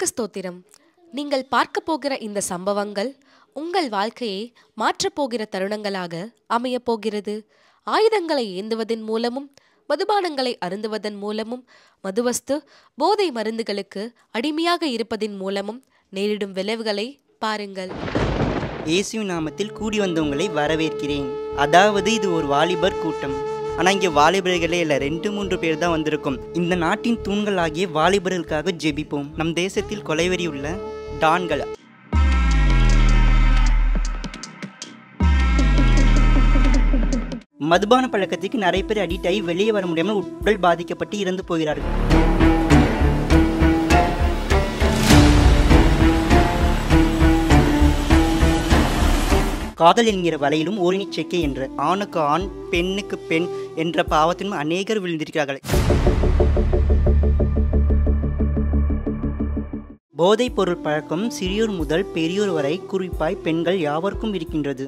கர்த்தருக்கு ஸ்தோத்திரம். நீங்கள் பார்க்க போகிற இந்த சம்பவங்கள் உங்கள் வாழ்க்கையை மாற்றப்போகிற தருணங்களாக அமையப் போகிறது. ஆயுதங்களை ஏந்துவதன் மூலமும் மதுபானங்களை அருந்துவதன் மூலமும் மதுவஸ்து போதை மருந்துகளுக்கு அடிமையாக இருப்பதின் மூலமும் நேரிடும் விளைவுகளை பாருங்கள். இயேசுவின் நாமத்தில் கூடி வந்தவங்களை வரவேற்கிறேன். அதாவது இது ஒரு வாலிபர் கூட்டம். ஆனால் இங்கே வாலிபர்களே இல்லை, 2-3 பேர் தான் வந்திருக்கும். இந்த நாட்டின் தூண்கள் ஆகிய வாலிபர்களுக்காக ஜெபிப்போம். நம் தேசத்தில் கொலைவெறி உள்ள டான்கள் மதுபான பழக்கத்துக்கு நிறைய பேர் அடிக்ட் ஆகி வெளியே வர முடியாமல் உடல் பாதிக்கப்பட்டு இறந்து போகிறார்கள். காதல் என்கிற வலையிலும் ஓரினிச் சேர்க்கை என்ற ஆணுக்கு ஆண் பெண்ணுக்கு பெண் என்ற பாவத்திலும் அநேகர் விழுந்திருக்கிறார்கள். போதைப் பொருள் பழக்கம் சிறியோர் முதல் பெரியோர் வரை குறிப்பாய் பெண்கள் யாவருக்கும் இருக்கின்றது.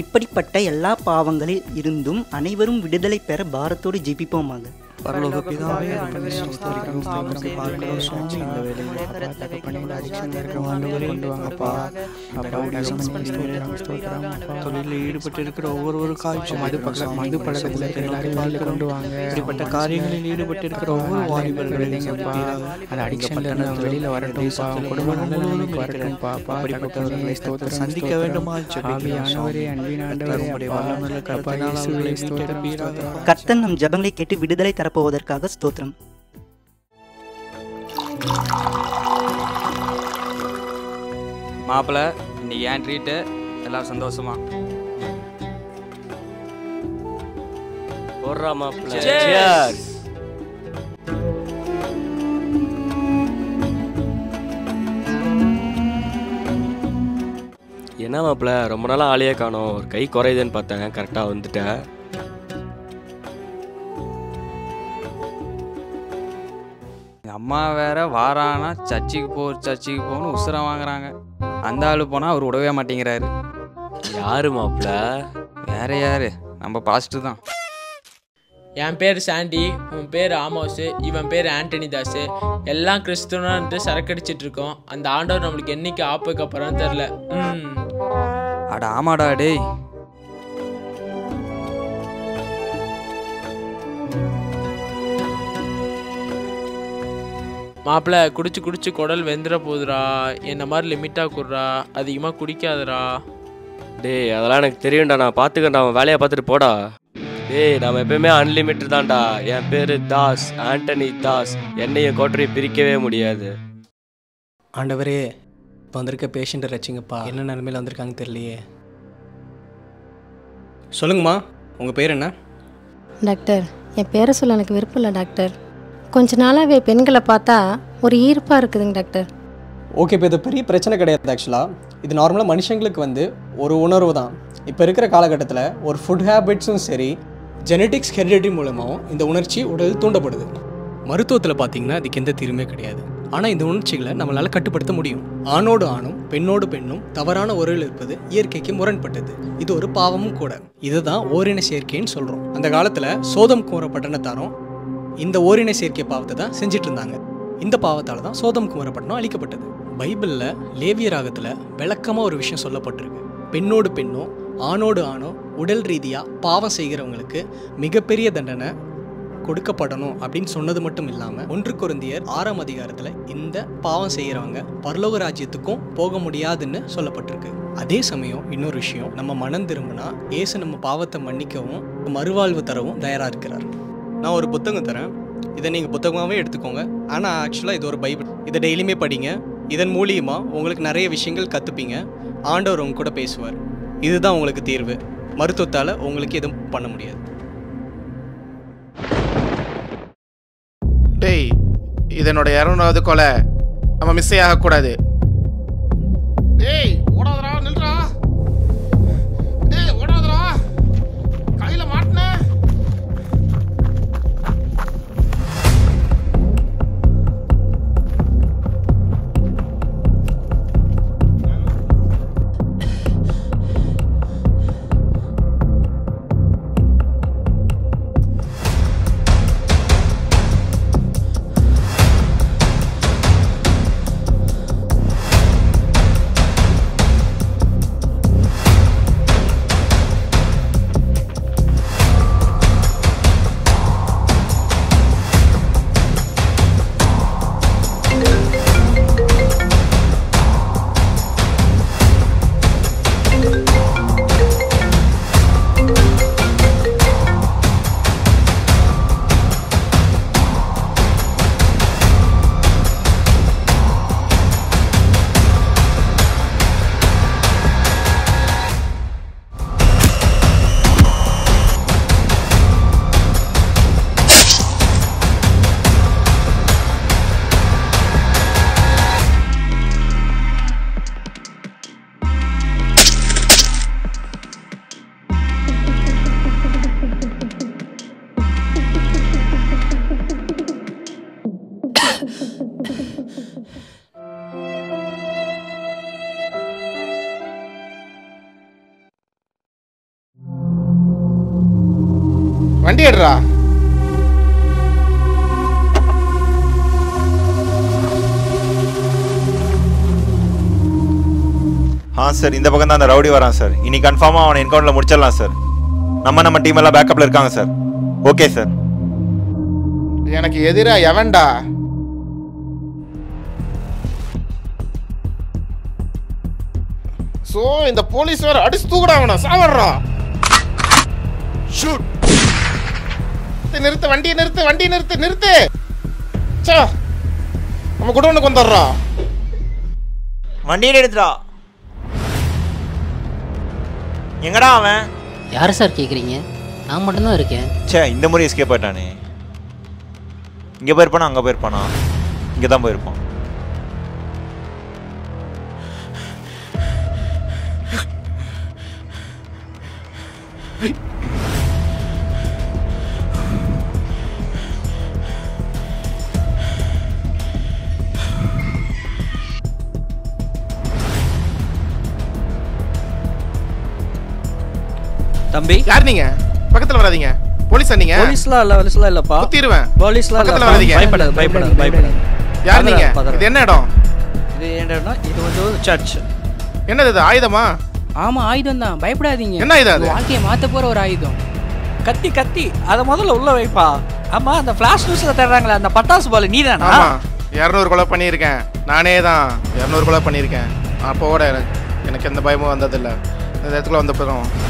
இப்படிப்பட்ட எல்லா பாவங்களில் இருந்தும் அனைவரும் விடுதலை பெற பாரத்தோடு ஜெபிப்போமாக. பரலோக பிதாவே, ஸ்தோத்திரம் பார்க்கிறோம் சுவாமி. இந்த வேளையில கொண்டு வாங்கப்பா. தொழிலில் ஈடுபட்டு இருக்கிற ஒவ்வொரு காய்ச்சும் மது பழக்கத்தில் இருக்கிற எல்லாரையும் கொண்டு வாங்க. இப்படிப்பட்ட காரியங்களில் ஈடுபட்டு இருக்கிற ஒவ்வொரு வாலிபர்களையும் அந்த அடிக்ஷன்ல வெளியில வரட்டும், குடும்ப நலனுக்கு வரட்டும்பா. அப்படிப்பட்டவர்களை ஸ்தோத்திரம் சந்திக்க வேண்டுமா? ஆவியானவரே, அன்பின் ஆண்டவரே, வல்லமையுள்ள கர்த்தரே, ஸ்தோத்திரம். கர்த்தர் நம் ஜெபங்களை கேட்டு விடுதலை தரப்போவதற்காக ஸ்தோத்திரம். மாப்பிள்ள, இன்னைக்கு ஏன் ட்ரீட்டு? எல்லாரும் சந்தோஷமா போடுறா மாப்பிள்ள. என்ன மாப்பிள்ள, ரொம்ப நாளாக ஆளையே காணோம். ஒரு கை குறையுதுன்னு பார்த்தேன், கரெக்டாக வந்துட்டேன். அம்மா வேற வாரானா சர்ச்சுக்கு போகணும் உசுரம் வாங்குறாங்க. அந்த ஆளு போனால் அவர் விடவே மாட்டேங்கிறாரு. யாரு மாப்பிள்ள? வேற யாரு, நம்ம பாஸ்டர் தான். என் பேர் சாண்டி, உன் பேர் ஆமோஸு, இவன் பேர் ஆண்டனி தாஸு. எல்லாம் கிறிஸ்துவன்ட்டு சரக்கடிச்சிட்டு இருக்கோம். அந்த ஆண்டவர் நம்மளுக்கு என்னைக்கு ஆப்புக்கு அப்புறம் தெரில. அட ஆமாடா டேய். மாப்பிள்ள, குடிச்சு குடல் வெந்துட போகுதுரா. என்ன மாதிரி லிமிட்டாக குடுறா, அதிகமாக குடிக்காதரா. டேய், அதெல்லாம் எனக்கு தெரியும்டா, நான் பார்த்துக்கண்டா. அவன் வேலையை பார்த்துட்டு போடா. டேய், நம்ம எப்பயுமே அன்லிமிட்டட் தான்டா. என் பேர் தாஸ், ஆண்டனி தாஸ். என்னையும் கோட்டரையும் பிரிக்கவே முடியாது. ஆண்டவரே, இப்போ வந்திருக்க பேஷண்ட்டை ரசிங்கப்பா. என்ன நிலைமையில் வந்திருக்காங்க தெரியலையே. சொல்லுங்கம்மா, உங்கள் பேர் என்ன? டாக்டர், என் பேரை சொல்ல எனக்கு விருப்பம் இல்லை டாக்டர். கொஞ்ச நாளாகவே பெண்களை பார்த்தா ஒரு ஈர்ப்பாக இருக்குதுங்க டாக்டர். ஓகே, இப்போ இது பெரிய பிரச்சனை கிடையாது. ஆக்சுவலாக இது நார்மலாக மனுஷங்களுக்கு ஒரு உணர்வு தான். இப்போ இருக்கிற காலகட்டத்தில் ஒரு ஃபுட் ஹேபிட்ஸும் சரி, ஜெனட்டிக்ஸ் ஹெரிடிட்டி மூலமாகவும் இந்த உணர்ச்சி உடலில் தூண்டப்படுது. மருத்துவத்தில் பார்த்தீங்கன்னா அதுக்கு எந்த தீர்வுமே கிடையாது. ஆனால் இந்த உணர்ச்சிகளை நம்மளால் கட்டுப்படுத்த முடியும். ஆணோடு ஆணும் பெண்ணோடு பெண்ணும் தவறான உறவில் இருப்பது இயற்கைக்கு முரண்பட்டது. இது ஒரு பாவமும் கூட. இதுதான் ஓரின சேர்க்கைன்னு சொல்கிறோம். அந்த காலத்தில் சோதம் குமர பட்டணத்தாரும் இந்த ஓரின சேர்க்கை பாவத்தை தான் செஞ்சுட்டு இருந்தாங்க. இந்த பாவத்தால் தான் சோதம் குமர பட்டணம் அழிக்கப்பட்டது. பைபிளில் லேவிய ராகத்தில் விளக்கமாக ஒரு விஷயம் சொல்லப்பட்டிருக்கு. பெண்ணோடு பெண்ணோ ஆணோடு ஆணோ உடல் ரீதியாக பாவம் செய்கிறவங்களுக்கு மிகப்பெரிய தண்டனை கொடுக்கப்படணும் அப்படின்னு சொன்னது மட்டும் இல்லாமல் 1 கொரிந்தியர் 6ஆம் அதிகாரத்தில் இந்த பாவம் செய்கிறவங்க பரலோக ராஜ்யத்துக்கும் போக முடியாதுன்னு சொல்லப்பட்டிருக்கு. அதே சமயம் இன்னொரு விஷயம், நம்ம மனம் திரும்பினா இயேசு நம்ம பாவத்தை மன்னிக்கவும் மறுவாழ்வு தரவும் தயாராக இருக்கிறார். நான் ஒரு புத்தகம் தரேன், இதை நீங்கள் புத்தகமாகவே எடுத்துக்கோங்க. ஆனால் ஆக்சுவலாக இது ஒரு பைபிள். இதை டெய்லியுமே படிங்க. இதன் மூலியமாக உங்களுக்கு நிறைய விஷயங்கள் கற்றுப்பீங்க. ஆண்டவர் உங்க கூட பேசுவார். இதுதான் உங்களுக்கு தீர்வு. மருத்துவத்தால் உங்களுக்கு எதுவும் பண்ண முடியாது. டேய், இதனோட 200வது கொலை. நம்ம மிஸ்ஸே ஆகக்கூடாது. டேய், ஓடாதடா, நில்றா. டேய், ஓடாதடா, கையில மாட்டின. சார் இந்த பக்கம் தான் அந்த ரவுடி வரான் சார். இனி கன்ஃபார்மாக அவனை என்கவுண்டரில் முடிச்சிடலாம் சார். நம்ம டீம் எல்லாம் பேக்கப்பில் இருக்காங்க சார். Okay sir. எனக்கு எதிரா எவன்டா? சோ இந்த போலீஸ் வேற அடிச்சு தூக்குறாங்கண்ணா, சாவறா. ஷூட். நிறுத்து வண்டியை, நிறுத்து. சே, நம்ம குடோனுக்கு வந்துடுறா. வண்டியில் எடுத்துடா. எங்கடா அவன்? யார் சார் கேட்குறீங்க? நான் மட்டும்தான் இருக்கேன். சே, இந்த முறை எஸ்கேப் ஆயிட்டானே. இங்கே போயிருப்பானா அங்கே போயிருப்பானா? இங்கே தான் போயிருப்பான். தம்பி, யார் நீங்க? பக்கத்துல வராதீங்க. போலீஸா நீங்க? போலீஸ்லாம் இல்லப்பா. குத்திடுவேன். போலீஸ்லாம் பக்கத்துல வராதீங்க. பயப்படாத. யார் நீங்க? இது என்ன இடம்? இது என்னன்னா இது வந்து ஒரு சர்ச். என்னது இது? ஆயுதமா? ஆமா, ஆயுதம் தான். பயப்படாதீங்க. என்ன ஆயுதம் அது? வாழ்க்கையை மாத்த போற ஒரு ஆயுதம். கத்தி அத முதல்ல உள்ள வைப்பா. ஆமா, அந்த ஃபிளாஷ் நியூஸ்ல தேடுறாங்களே அந்த பட்டாசு பால் நீதானா? ஆமா, 200 கொலை பண்ணியிருக்கேன். நானே தான் 200 கொலை பண்ணியிருக்கேன். அப்போட எனக்கு எந்த பயமும் வந்ததில்லை. இந்த இடத்துல வந்த பிறகு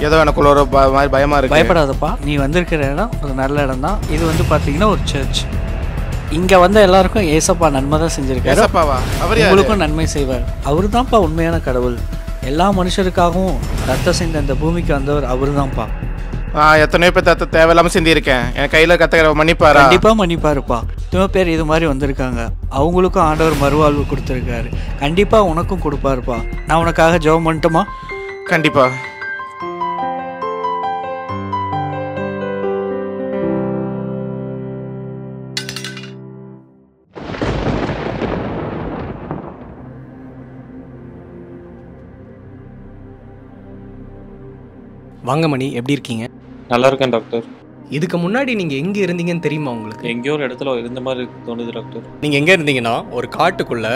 ஏதோ எனக்குள்ள ஒரு மாதிரி பயமா இருக்கு. பயப்படாதப்பா, நீ வந்திருக்கிற இடம் ஒரு நல்ல இடம் தான். இது வந்து பாத்தீங்கன்னா ஒரு சர்ச். இங்க வந்த எல்லாருக்கும் ஏசப்பா நன்மை தான் செஞ்சிருக்காரு. ஏசப்பாவா? அவர் யாரு? உங்களுக்கும் நன்மை செய்வார். அவரு தான்ப்பா உண்மையான கடவுள். எல்லா மனுஷருக்காகவும் ரத்தம் செஞ்ச அந்த பூமிக்கு வந்தவர் அவரு தான்ப்பா. எத்தனையோ பேர் தத்த தேவையில்லாம சிந்திருக்கேன். என் கையில கத்த மன்னிப்பாரா? கண்டிப்பா மன்னிப்பாருப்பா. எத்தனையோ பேர் இது மாதிரி வந்திருக்காங்க. அவங்களுக்கும் ஆண்டவர் மறுவாழ்வு கொடுத்துருக்காரு. கண்டிப்பா உனக்கும் கொடுப்பாருப்பா. நான் உனக்காக ஜெபம் பண்ணட்டுமா? கண்டிப்பா. வாங்க மணி, எப்படி இருக்கீங்க? நல்லா இருக்கேன் டாக்டர். இதுக்கு முன்னாடி நீங்கள் எங்கே இருந்தீங்கன்னு தெரியுமா உங்களுக்கு? எங்கேயோ ஒரு இடத்துல இருந்த மாதிரி தோணுது டாக்டர். நீங்கள் எங்கே இருந்தீங்கன்னா ஒரு காட்டுக்குள்ளே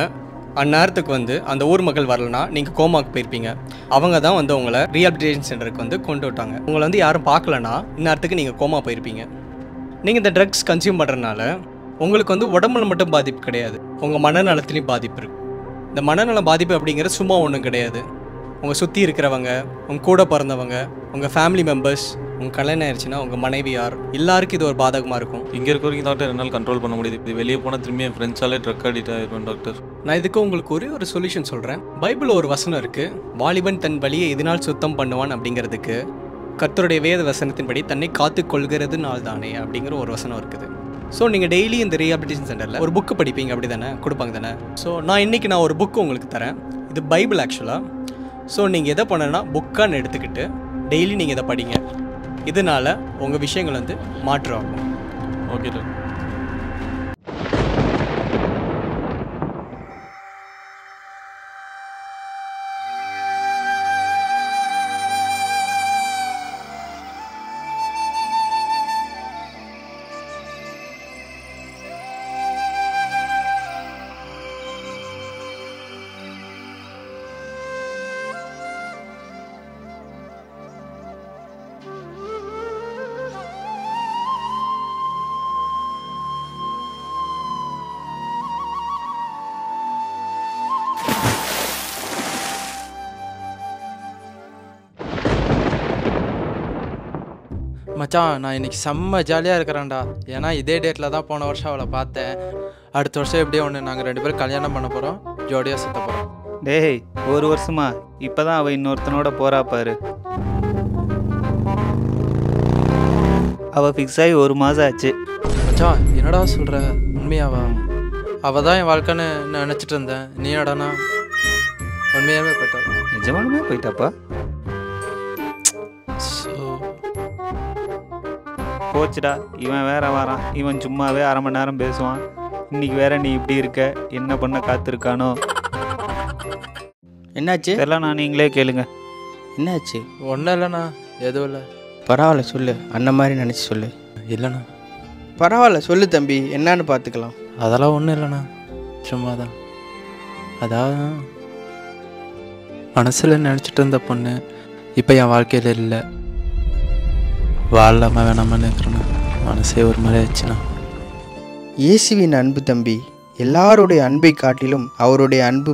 அந்நேரத்துக்கு வந்து அந்த ஊர் மக்கள் வரலனா நீங்கள் கோமாக்கு போயிருப்பீங்க. அவங்க தான் வந்து உங்களை ரீஹாபிலிட்டேஷன் சென்டருக்கு வந்து கொண்டு விட்டாங்க. உங்களை வந்து யாரும் பார்க்கலனா இந்நேரத்துக்கு நீங்கள் கோமா போயிருப்பீங்க. நீங்கள் இந்த ட்ரக்ஸ் கன்சியூம் பண்ணுறதுனால உங்களுக்கு வந்து உடம்புல மட்டும் பாதிப்பு கிடையாது, உங்கள் மனநலத்துலேயும் பாதிப்பு இருக்குது. இந்த மனநல பாதிப்பு அப்படிங்கிறது சும்மா ஒன்றும் கிடையாது. உங்கள் சுற்றி இருக்கிறவங்க, உங்கள் கூட பிறந்தவங்க, உங்கள் ஃபேமிலி மெம்பர்ஸ், உங்கள் கல்யாணம் ஆயிடுச்சுன்னா உங்கள் மனைவியார் எல்லாருக்கும் இது ஒரு பாதகமாக இருக்கும். இங்கே இருக்க வரைக்கும் டாக்டர் என்னால் கண்ட்ரோல் பண்ண முடியுது. இது வெளியே போனால் திரும்பி என் ஃப்ரெண்ட்ஸாலே ட்ரக் அடிக்ட் ஆகிருப்பேன் டாக்டர். நான் இதுக்கு உங்களுக்கு ஒரே ஒரு சொல்யூஷன் சொல்கிறேன். பைபிளில் ஒரு வசனம் இருக்குது, வாலிபன் தன் வழியை எதனால் சுத்தம் பண்ணுவான் அப்படிங்கிறதுக்கு கர்த்தருடைய வேத வசனத்தின்படி தன்னை காத்து கொள்கிறது நாள் தானே அப்படிங்கிற ஒரு வசனம் இருக்குது. ஸோ நீங்கள் டெய்லி இந்த ரீஹாபிலிட்டேஷன் சென்டரில் ஒரு புக்கு படிப்பீங்க, அப்படி தானே? கொடுப்பாங்க தானே? ஸோ நான் ஒரு புக்கு உங்களுக்கு தரேன். இது பைபிள் ஆக்சுவலாக. ஸோ நீங்கள் எதை பண்ணனா புக்கான்னு எடுத்துக்கிட்டு டெய்லி நீங்கள் இதை படிங்க. இதனால் உங்கள் விஷயங்கள் வந்து மாற்றம் ஆகும். Okay doctor. மச்சான், நான் இன்னைக்கு செம்ம ஜாலியாக இருக்கிறேன்டா. ஏன்னா இதே டேட்டில் தான் போன வருஷம் அவளை பார்த்தேன். அடுத்த வருஷம் எப்படியோ ஒன்று நாங்கள் 2 பேரும் கல்யாணம் பண்ண போகிறோம், ஜோடியாக சுற்ற போகிறோம். டேய், ஒரு வருஷமா? இப்போ தான் அவள் இன்னொருத்தனோட போகிறா பாரு. அவள் ஃபிக்ஸ் ஆகி 1 மாதம் ஆச்சு. மச்சான், என்னடா சொல்கிற? உண்மையாவா? அவள் தான் என் வாழ்க்கைன்னு நினச்சிட்டு இருந்தேன். நீ என்னடானா உண்மையாகவே போயிட்டா? நிஜமாலுமே போயிட்டாப்பா? போச்சுடா, இவன் வேற வரான். இவன் சும்மாவே 1/2 மணி நேரம் பேசுவான். இன்னைக்கு வேற நீ இப்படி இருக்க, என்ன பண்ண காத்திருக்கானோ? என்னாச்சு? தெரியல, நான் நீங்களே கேளுங்க. என்னாச்சு? ஒன்றும் இல்லைண்ணா, எதுவும் இல்லை. பரவாயில்ல, சொல்லு. அண்ணன் மாதிரி நினச்சி சொல்லு. இல்லைண்ணா. பரவாயில்ல, சொல்லு தம்பி, என்னான்னு பார்த்துக்கலாம். அதெல்லாம் ஒன்றும் இல்லைண்ணா, சும்மா தான். அதாவது மனசில் நினச்சிட்டு இருந்த பொண்ணு இப்போ என் வாழ்க்கையில் இல்லை. வாழலாமா வேணாமான்னு இருக்கிறேண்ணா. மனசே ஒரு மாதிரி ஆச்சுண்ணா. இயேசுவின் அன்பு தம்பி, எல்லாருடைய அன்பை காட்டிலும் அவருடைய அன்பு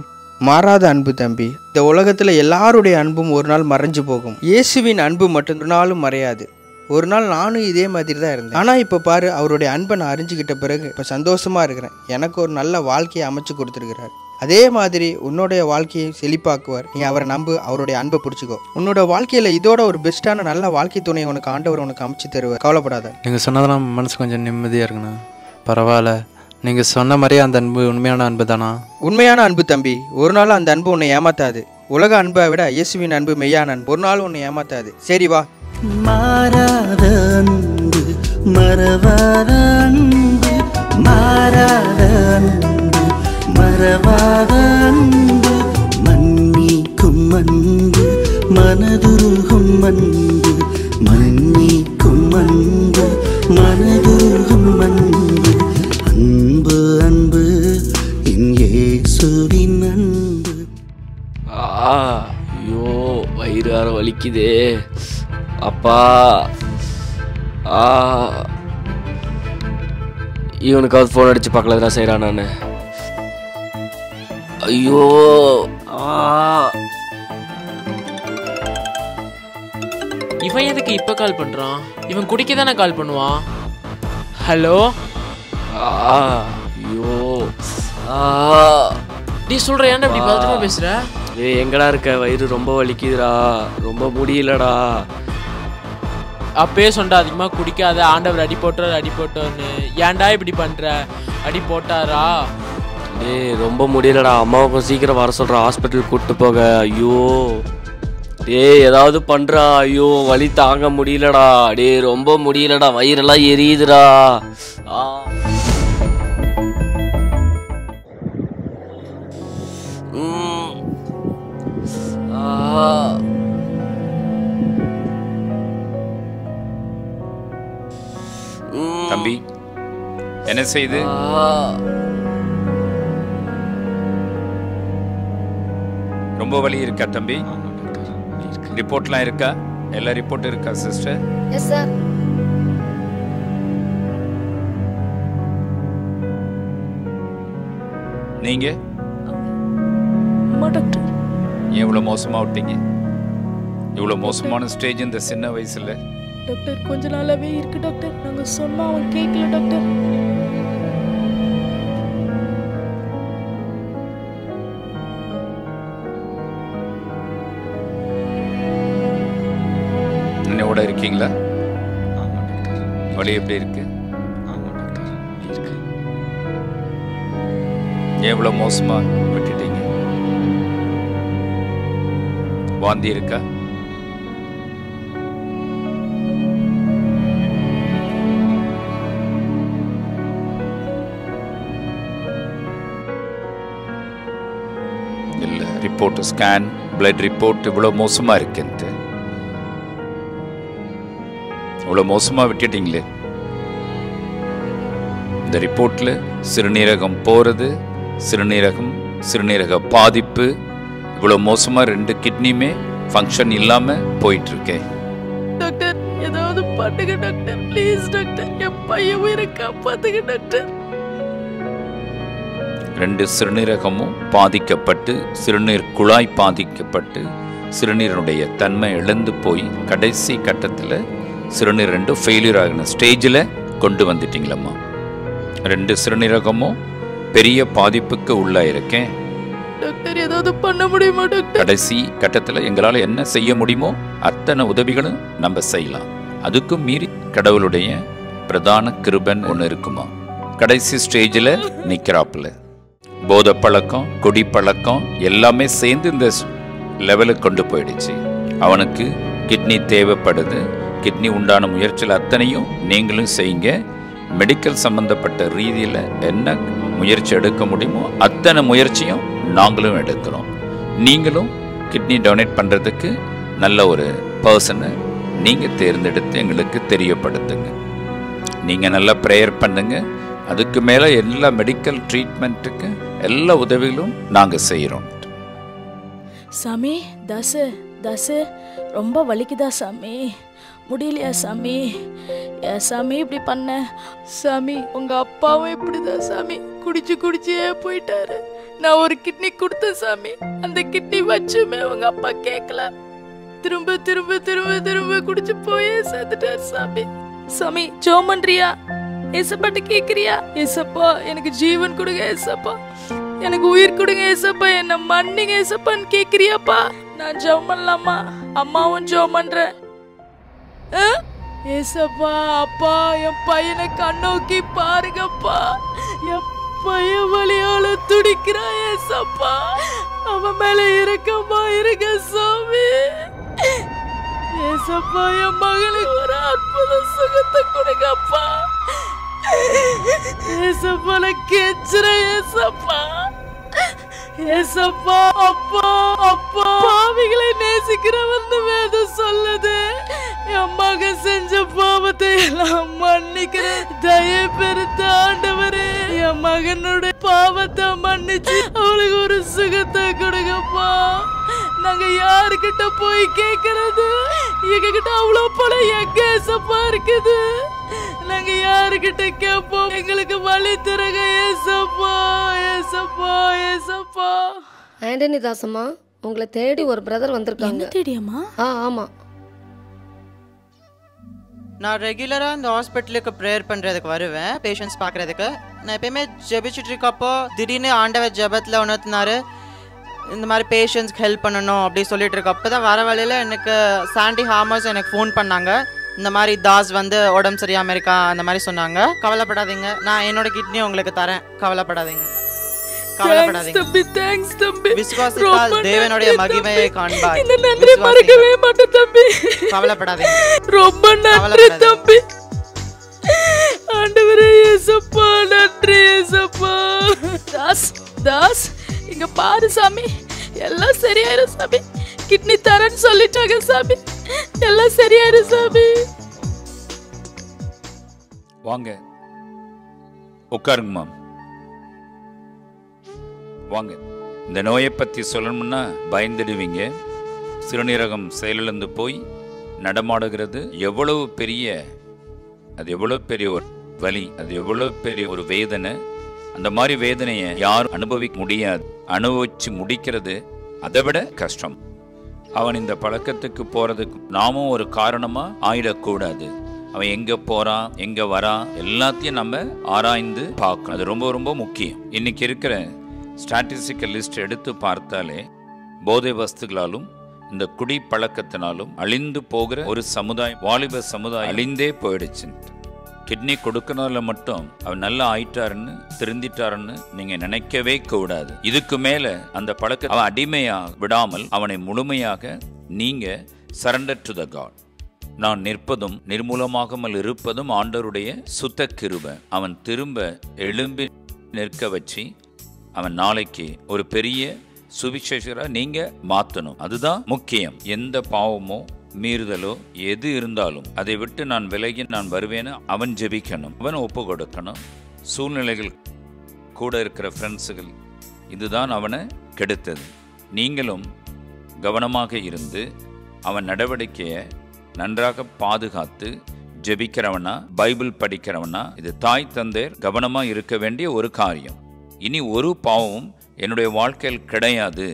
மாறாத அன்பு தம்பி. இந்த உலகத்தில் எல்லாருடைய அன்பும் ஒரு நாள் மறைஞ்சு போகும். இயேசுவின் அன்பு மட்டும் ஒரு நாளும் மறையாது. ஒரு நாள் நானும் இதே மாதிரி தான் இருந்தேன். ஆனால் இப்போ பாரு, அவருடைய அன்பை நான் அறிஞ்சிக்கிட்ட பிறகு இப்போ சந்தோஷமாக இருக்கிறேன். எனக்கு ஒரு நல்ல வாழ்க்கையை அமைச்சு கொடுத்துருக்கிறார். அதே மாதிரி உன்னுடைய வாழ்க்கையை செழிப்பாக்குவார். நீ அவரை நம்பு, அவருடைய அன்பை பிடிச்சிக்கோ. உன்னோட வாழ்க்கையில் இதோட ஒரு பெஸ்ட்டான நல்ல வாழ்க்கை துணையை உனக்கு ஆண்டவர் உனக்கு அமைச்சு தருவார். கவலைப்படாத. நீங்கள் சொன்னதெல்லாம் மனசு கொஞ்சம் நிம்மதியாக இருக்குண்ணா. பரவாயில்ல, நீங்கள் சொன்ன மாதிரியே அந்த அன்பு உண்மையான அன்பு தானா? உண்மையான அன்பு தம்பி. ஒரு நாள் அந்த அன்பு உன்னை ஏமாத்தாது. உலக அன்பை விட இயேசுவின் அன்பு மெய்யான அன்பு. ஒரு நாள் உன்னை ஏமாத்தாது. சரி வா. மாறாத அன்பு, மறவாத அன்பு, மாறாத அன்பு, மறவாத அன்பு, மன்னிக்கும் அன்பு, மனதுருகும் அன்பு, மன்னிக்கும் அன்பு, மனதுருகும் அன்பு, அன்பு அன்பு என் இயேசுவின் அன்பு. ஐயோ, வயிறு வேற வலிக்குதே அப்பா. இவனுக்காவது ஃபோன் அடிச்சு பார்க்கல செய்கிறான் நான். ஐயோ, இவன் எதுக்கு இப்போ கால் பண்ணுறான்? இவன் குடிக்க தானே கால் பண்ணுவான். ஹலோ. ஐயோ, நீ சொல்கிற ஏன்டா இப்படி பதட்டமாக பேசுகிற? எங்கடா இருக்க? வயிறு ரொம்ப வலிக்குதுடா, ரொம்ப முடியலடா. அப்பயே சொன்னா அதிகமாக குடிக்காத, ஆண்டவர் அடி போட்டார் அடி போட்டோன்னு. ஏன்டா இப்படி பண்ணுற? அடி போட்டாரா? டேய் ரொம்ப முடியலடா, அம்மாவுக்கும் சீக்கிரம் வர சொல்கிறா, ஹாஸ்பிட்டல் கூப்பிட்டு போக. ஐயோ டேய் ஏதாவது பண்ணுறா. ஐயோ வலி தாங்க முடியலடா. டேய் ரொம்ப முடியலடா, வயிறெல்லாம் எரியுதுடா. தம்பி என்ன செய்து? ரொம்ப வலி இருக்கா தம்பி? ரிப்போர்ட்லாம் இருக்கா? எல்லா ரிப்போர்ட் இருக்கா சிஸ்டர்? Yes sir. நீங்க டாக்டர் ஏன் இவ்வளோ மோசமாக விட்டீங்க? இவ்வளோ மோசமான ஸ்டேஜ் இந்த சின்ன வயசுல? டாக்டர் கொஞ்ச நாளாவே இருக்கு டாக்டர். நாங்க சொன்னா அவன் கேட்கல டாக்டர். என்னோட இருக்கீங்களா? வலி எப்படி இருக்கு? ஏன் இவ்வளோ மோசமா விட்டுட்டீங்க? வாந்தி இருக்கா? இல்லை, ரிப்போர்ட் ஸ்கேன் பிளட் ரிப்போர்ட் இவ்வளோ மோசமாக இருக்குன்ட்டு இவ்வளோ மோசமாக விட்டுட்டீங்களே. இந்த ரிப்போர்ட்டில் சிறுநீரகம் போகிறது, சிறுநீரக பாதிப்பு, இவ்வளோ மோசமாக 2 கிட்னியுமே ஃபங்க்ஷன் இல்லாமல் போயிட்டுருக்கேன். டாக்டர் ஏதாவது பண்ணுங்க டாக்டர், ப்ளீஸ் டாக்டர். என் பையன் உயிரை காப்பாத்துங்க டாக்டர். 2 சிறுநீரகமும் பாதிக்கப்பட்டு, சிறுநீர் குழாய் பாதிக்கப்பட்டு, சிறுநீரனுடைய தன்மை இழந்து போய் கடைசி கட்டத்தில் சிறுநீர் 2 ஃபெயிலியர் ஆகின ஸ்டேஜில் கொண்டு வந்துட்டீங்களம்மா. 2 சிறுநீரகமும் பெரிய பாதிப்புக்கு உள்ளாயிருக்கேன். டாக்டர் ஏதாவது பண்ண முடியுமா டாக்டர்? கடைசி கட்டத்தில் எங்களால் என்ன செய்ய முடியுமோ அத்தனை உதவிகளும் நம்ம செய்யலாம். அதுக்கும் மீறி கடவுளுடைய பிரதான கிருபன் ஒன்று இருக்குமா. கடைசி ஸ்டேஜில் நிற்கிறாப்புல போதை பழக்கம், குடி பழக்கம் எல்லாமே சேர்ந்து இந்த லெவலுக்கு கொண்டு போயிடுச்சு. அவனுக்கு கிட்னி தேவைப்படுது. கிட்னி உண்டான முயற்சியில் அத்தனையும் நீங்களும் செய்யுங்க. மெடிக்கல் சம்பந்தப்பட்ட ரீதியில் என்ன முயற்சி எடுக்க முடியுமோ அத்தனை முயற்சியும் நாங்களும் எடுக்கிறோம். நீங்களும் கிட்னி டொனேட் பண்ணுறதுக்கு நல்ல ஒரு பர்சனை நீங்கள் தேர்ந்தெடுத்து எங்களுக்கு தெரியப்படுத்துங்க. நீங்கள் நல்லா ப்ரேயர் பண்ணுங்க. அதுக்கு மேலே எல்லா மெடிக்கல் ட்ரீட்மெண்ட்டுக்கு எல்லா உதவிகளும் நாங்கள் செய்கிறோம். சாமி தாசு தாசு ரொம்ப வலிக்குதா சாமி? முடியலையா சாமி? ஏன் சாமி இப்படி பண்ண? சாமி உங்க அப்பாவும் இப்படிதான் சாமி, குடிச்சே போயிட்டாரு. நான் ஒரு கிட்னி கொடுத்தேன் சாமி, அந்த கிட்னி வச்சுமே உங்க அப்பா கேட்கல. திரும்ப திரும்ப திரும்ப திரும்ப குடிச்சு போயே சேர்த்துட்டாரு சாமி. சாமி ஜெபம் பண்றியா? ஏசப்பாட்ட கேக்குறியா? ஏசப்பா எனக்கு ஜீவன் கொடுங்க, ஏசப்பா எனக்கு உயிர் கொடுங்க, ஏசப்பா என்ன மன்னிங்க ஏசப்பான்னு கேக்குறியாப்பா? நான் ஜெபம் பண்ணலாமா? அம்மாவும் ஜெபம் பண்றேன். ஏசப்பா அப்பா என் பையனை கண்ணோக்கி பாருங்கப்பா, என் பையன் வலியால துடிக்கிறான் ஏசப்பா, அவன் மேல இரக்கமா இருக்க சாமி. ஏசப்பா என் மகளுக்கு ஒரு அற்புத சுகத்தை கொடுங்கப்பா. ஏசப்பா நான் கெஞ்சுறேன் ஏசப்பா. ஏசப்பா அப்பா அப்பா பாவிகளை நேசிக்கிறவன் வேதம் சொல்லுது. என் மகன் செஞ்ச பாவத்தை எல்லாம் மன்னிக்கிற தயை பெருத்த ஆண்டவரே, என் மகனுடைய பாவத்தை மன்னிச்சு அவளுக்கு ஒரு சுகத்தை கொடுங்கப்பா. நாங்க யாருக்கிட்ட போய் கேட்கறது? எங்க கிட்ட அவ்வளவு பணம் எங்க ஏசப்பா இருக்குது? நாங்க யாருக்கிட்ட கேட்போம்? எங்களுக்கு வழி தரங்க ஏசப்பா, ஏசப்பா, ஏசப்பா. ஆண்டனி தாசம்மா, உங்களை தேடி ஒரு பிரதர் வந்திருக்காங்க. என்ன தேடியம்மா? ஆமா. நான் ரெகுலராக இந்த ஹாஸ்பிட்டலுக்கு ப்ரேயர் பண்ணுறதுக்கு வருவேன், பேஷண்ட்ஸ் பார்க்குறதுக்கு. நான் எப்பயுமே ஜெபிச்சுட்டு இருக்கப்போ திடீர்னு ஆண்டவர் ஜெபத்தில் உணர்த்தினாரு, இந்த மாதிரி பேஷண்ட்ஸ்க்கு ஹெல்ப் பண்ணணும் அப்படி சொல்லிட்டு இருக்க. அப்போ தான் வர வழியில் எனக்கு சாண்டி ஹாமர்ஸ் எனக்கு ஃபோன் பண்ணாங்க. இந்த மாதிரி தாஸ் வந்து உடம்பு சரியாமல் இருக்கா அந்த மாதிரி சொன்னாங்க. கவலைப்படாதீங்க, நான் என்னோட கிட்னி உங்களுக்கு தரேன், கவலைப்படாதீங்க கவலைப்படாதீங்க. விசுவாசித்தால் தேவனுடைய மகிமையை காண்பாய். இந்த நன்றி மறக்கவே மாட்டேன் தம்பி. கவலைப்படாதீங்க. ரொம்ப நன்றி தம்பி. ஆண்டவரே இயேசுப்பா, நன்றி இயேசுப்பா. தாஸ் தாஸ் இங்க பாரு சாமி, எல்லாம் சரியாயிரும் சாமி. கிட்னி தரேன்னு சொல்லிட்டாங்க சாமி, எல்லாம் சரியாயிரும் சாமி. வாங்க உட்காருங்க மாம், வாங்க. இந்த நோயை பற்றி சொல்லணும்னா பயந்துடுவீங்க. சிறுநீரகம் செயலிழந்து போய் நடமாடுகிறது. எவ்வளவு பெரிய, அது எவ்வளோ பெரிய ஒரு வலி, அது எவ்வளோ பெரிய ஒரு வேதனை. அந்த மாதிரி வேதனையை யாரும் அனுபவிக்க முடியாது. அனுபவிச்சு முடிக்கிறது அதை விட கஷ்டம். அவன் இந்த பழக்கத்துக்கு போறதுக்கு நாமும் ஒரு காரணமா ஆயிடக்கூடாது. அவன் எங்க போறான், எங்க வரான், எல்லாத்தையும் நம்ம ஆராய்ந்து பார்க்கணும். அது ரொம்ப ரொம்ப முக்கியம். இன்னைக்கு இருக்கிற ஸ்டாட்டிஸ்டிக்கல் லிஸ்ட் எடுத்து பார்த்தாலே போதை வஸ்துகளாலும் இந்த குடி பழக்கத்தினாலும் அழிந்து போகிற ஒரு சமுதாயம், வாலிப சமுதாயம் அழிந்தே போயிடுச்சு. கிட்னி கொடுக்கறதுல மட்டும் அவன் நல்லா ஆயிட்டாருன்னு திருந்திட்டாருன்னு நீங்க நினைக்கவே கூடாது. இதுக்கு மேல அந்த பழக்க அவன் அடிமையா விடாமல் அவனை முழுமையாக நீங்க சரண்டர் டு த காட். நான் நிற்பதும் நிர்மூலமாகாமல் இருப்பதும் ஆண்டவருடைய சுத்த கிருபை. அவன் திரும்ப எழும்பி நிற்க வச்சு அவன் நாளைக்கு ஒரு பெரிய சுவிசேஷரா நீங்க மாத்தணும். அதுதான் முக்கியம். எந்த பாவமோ மீறுதலோ எது இருந்தாலும் அதை விட்டு நான் விலகி நான் வருவேன்னு அவன் ஜெபிக்கணும், அவன் ஒப்பு கொடுக்கணும். சூழ்நிலைகள் கூட இருக்கிற ஃப்ரெண்ட்ஸுகள் இதுதான் அவனை கெடுத்தது. நீங்களும் கவனமாக இருந்து அவன் நடவடிக்கையை நன்றாக பாதுகாத்து ஜெபிக்கிறவனா பைபிள் படிக்கிறவனா இது தாய் தந்தையர் கவனமாக இருக்க வேண்டிய ஒரு காரியம். இனி ஒரு பாவமும் என்னுடைய வாழ்க்கையில் கிடையாது,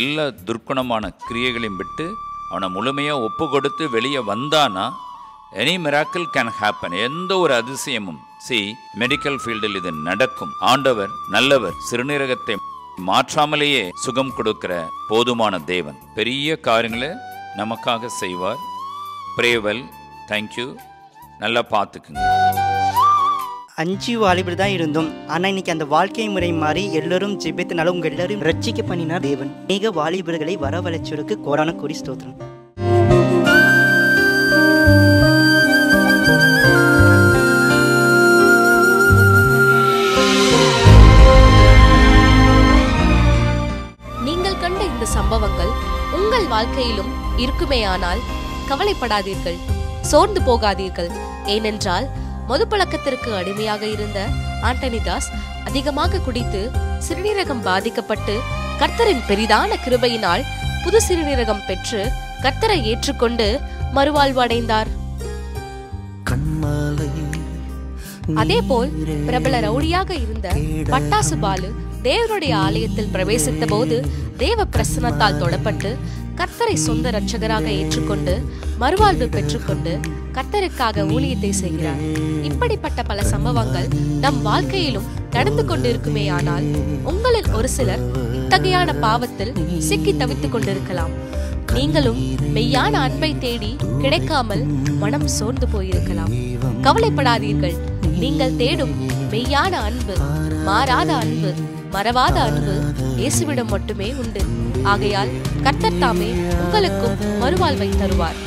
எல்லா துர்க்குணமான கிரியைகளையும் விட்டு அவனை முழுமையாக ஒப்பு கொடுத்து வெளியே வந்தானா எனி மிராக்கிள் கேன் ஹேப்பன். எந்த ஒரு அதிசயமும் மெடிக்கல் ஃபீல்டில் இது நடக்கும். ஆண்டவர் நல்லவர். சிறுநீரகத்தை மாற்றாமலேயே சுகம் கொடுக்கிற போதுமான தேவன் பெரிய காரியங்களை நமக்காக செய்வார். பிரேவல், தேங்க்யூ. நல்லா பார்த்துக்குங்க. 5 வாலிபர் தான் இருந்தோம். ஆனால் இன்னைக்கு அந்த வாழ்க்கை முறை மாறி எல்லாரும் ஜெபித்தனால உங்க எல்லாரும் ரட்சிக்க பண்ணினார் தேவன். அநேக வாலிபர்களை வரவழைச்சோருக்கு கோடான கோடி ஸ்தோத்திரம். நீங்கள் கண்ட இந்த சம்பவங்கள் உங்கள் வாழ்க்கையிலும் இருக்குமேயானால் கவலைப்படாதீர்கள், சோர்ந்து போகாதீர்கள். ஏனென்றால் மதுப்பழக்கத்திற்கு அடிமையாக இருந்த ஆண்டனி தாஸ் அதிகமாக குடித்து சிறுநீரகம் பாதிக்கப்பட்டு கர்த்தரின் பெரிதான கிருபையினால் புது சிறுநீரகம் பெற்று கர்த்தரை ஏற்றுக்கொண்டு மறுவாழ்வு அடைந்தார். அதேபோல் பிரபல ரவுடியாக இருந்த பட்டாசு பாலு தேவனுடைய ஆலயத்தில் பிரவேசித்த போது தேவ பிரசன்னத்தால் தொடப்பட்டு கர்த்தரை சொந்த இரட்சகராக ஏற்றுக்கொண்டு மறுவாழ்வு பெற்றுக்கொண்டு கர்த்தருக்காக ஊழியத்தை செய்கிறார். இப்படிப்பட்ட பல சம்பவங்கள் நம் வாழ்க்கையிலும் நடந்து கொண்டிருக்குமே. ஆனால் உங்களில் ஒரு சிலர் இத்தகையான பாவத்தில் சிக்கி தவித்துக் கொண்டிருக்கலாம். நீங்களும் மெய்யான அன்பை தேடி கிடைக்காமல் மனம் சோர்ந்து போயிருக்கலாம். கவலைப்படாதீர்கள். நீங்கள் தேடும் மெய்யான அன்பு, மாறாத அன்பு, மறவாத அன்பு இயேசுவிடம் மட்டுமே உண்டு. ஆகையால் கர்த்தர் தாமே உங்களுக்கும் மறுவாழ்வை தருவார்.